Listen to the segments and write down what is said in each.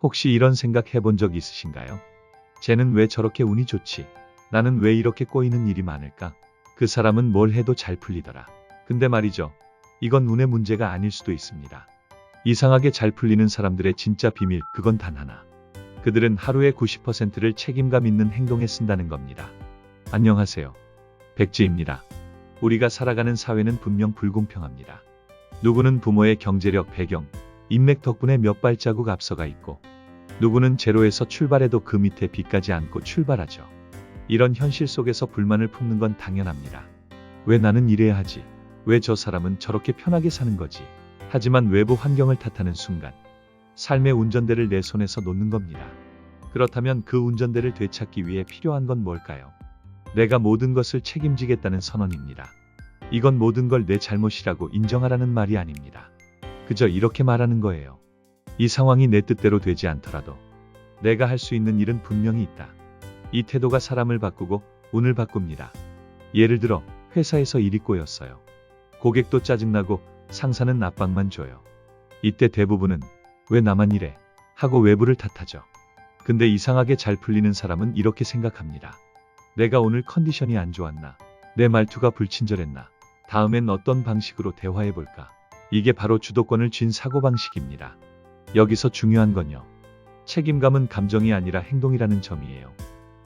혹시 이런 생각 해본 적 있으신가요? 쟤는 왜 저렇게 운이 좋지? 나는 왜 이렇게 꼬이는 일이 많을까? 그 사람은 뭘 해도 잘 풀리더라. 근데 말이죠. 이건 운의 문제가 아닐 수도 있습니다. 이상하게 잘 풀리는 사람들의 진짜 비밀, 그건 단 하나. 그들은 하루의 90%를 책임감 있는 행동에 쓴다는 겁니다. 안녕하세요. 백지입니다. 우리가 살아가는 사회는 분명 불공평합니다. 누구는 부모의 경제력, 배경, 인맥 덕분에 몇 발자국 앞서가 있고, 누구는 제로에서 출발해도 그 밑에 빚까지 안고 출발하죠. 이런 현실 속에서 불만을 품는 건 당연합니다. 왜 나는 이래야 하지? 왜 저 사람은 저렇게 편하게 사는 거지? 하지만 외부 환경을 탓하는 순간, 삶의 운전대를 내 손에서 놓는 겁니다. 그렇다면 그 운전대를 되찾기 위해 필요한 건 뭘까요? 내가 모든 것을 책임지겠다는 선언입니다. 이건 모든 걸 내 잘못이라고 인정하라는 말이 아닙니다. 그저 이렇게 말하는 거예요. 이 상황이 내 뜻대로 되지 않더라도 내가 할 수 있는 일은 분명히 있다. 이 태도가 사람을 바꾸고 운을 바꿉니다. 예를 들어 회사에서 일이 꼬였어요. 고객도 짜증나고 상사는 압박만 줘요. 이때 대부분은 왜 나만 이래? 하고 외부를 탓하죠. 근데 이상하게 잘 풀리는 사람은 이렇게 생각합니다. 내가 오늘 컨디션이 안 좋았나? 내 말투가 불친절했나? 다음엔 어떤 방식으로 대화해볼까? 이게 바로 주도권을 쥔 사고방식입니다. 여기서 중요한 건요. 책임감은 감정이 아니라 행동이라는 점이에요.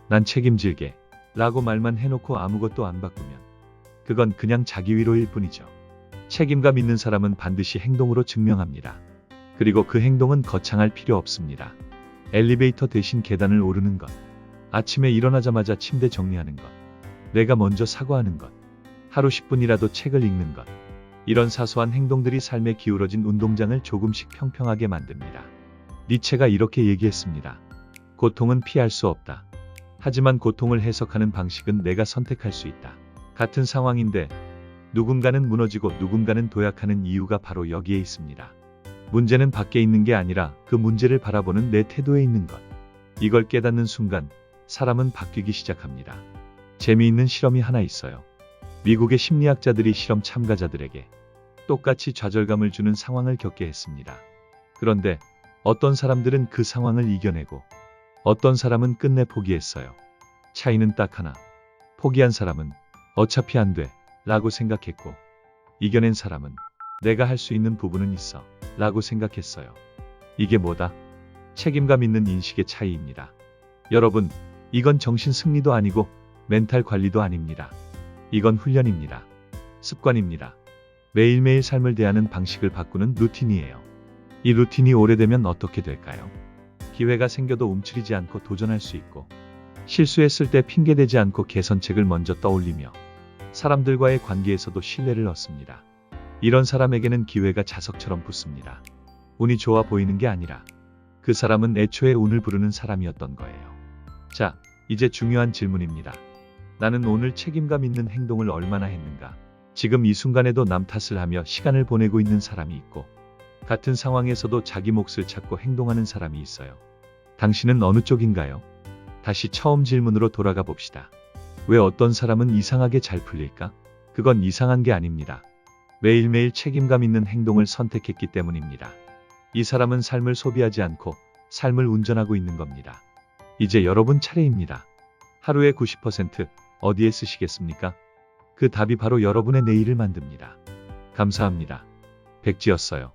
난 책임질게 라고 말만 해놓고 아무것도 안 바꾸면 그건 그냥 자기 위로일 뿐이죠. 책임감 있는 사람은 반드시 행동으로 증명합니다. 그리고 그 행동은 거창할 필요 없습니다. 엘리베이터 대신 계단을 오르는 것, 아침에 일어나자마자 침대 정리하는 것, 내가 먼저 사과하는 것, 하루 10분이라도 책을 읽는 것, 이런 사소한 행동들이 삶에 기울어진 운동장을 조금씩 평평하게 만듭니다. 니체가 이렇게 얘기했습니다. 고통은 피할 수 없다. 하지만 고통을 해석하는 방식은 내가 선택할 수 있다. 같은 상황인데 누군가는 무너지고 누군가는 도약하는 이유가 바로 여기에 있습니다. 문제는 밖에 있는 게 아니라 그 문제를 바라보는 내 태도에 있는 것. 이걸 깨닫는 순간 사람은 바뀌기 시작합니다. 재미있는 실험이 하나 있어요. 미국의 심리학자들이 실험 참가자들에게 똑같이 좌절감을 주는 상황을 겪게 했습니다. 그런데 어떤 사람들은 그 상황을 이겨내고 어떤 사람은 끝내 포기했어요. 차이는 딱 하나. 포기한 사람은 어차피 안 돼 라고 생각했고, 이겨낸 사람은 내가 할 수 있는 부분은 있어 라고 생각했어요. 이게 뭐다? 책임감 있는 인식의 차이입니다. 여러분, 이건 정신 승리도 아니고 멘탈 관리도 아닙니다. 이건 훈련입니다. 습관입니다. 매일매일 삶을 대하는 방식을 바꾸는 루틴이에요. 이 루틴이 오래되면 어떻게 될까요? 기회가 생겨도 움츠리지 않고 도전할 수 있고, 실수했을 때 핑계대지 않고 개선책을 먼저 떠올리며 사람들과의 관계에서도 신뢰를 얻습니다. 이런 사람에게는 기회가 자석처럼 붙습니다. 운이 좋아 보이는 게 아니라 그 사람은 애초에 운을 부르는 사람이었던 거예요. 자, 이제 중요한 질문입니다. 나는 오늘 책임감 있는 행동을 얼마나 했는가? 지금 이 순간에도 남 탓을 하며 시간을 보내고 있는 사람이 있고, 같은 상황에서도 자기 몫을 찾고 행동하는 사람이 있어요. 당신은 어느 쪽인가요? 다시 처음 질문으로 돌아가 봅시다. 왜 어떤 사람은 이상하게 잘 풀릴까? 그건 이상한 게 아닙니다. 매일매일 책임감 있는 행동을 선택했기 때문입니다. 이 사람은 삶을 소비하지 않고 삶을 운전하고 있는 겁니다. 이제 여러분 차례입니다. 하루의 90% 어디에 쓰시겠습니까? 그 답이 바로 여러분의 내일을 만듭니다. 감사합니다. 백지였어요.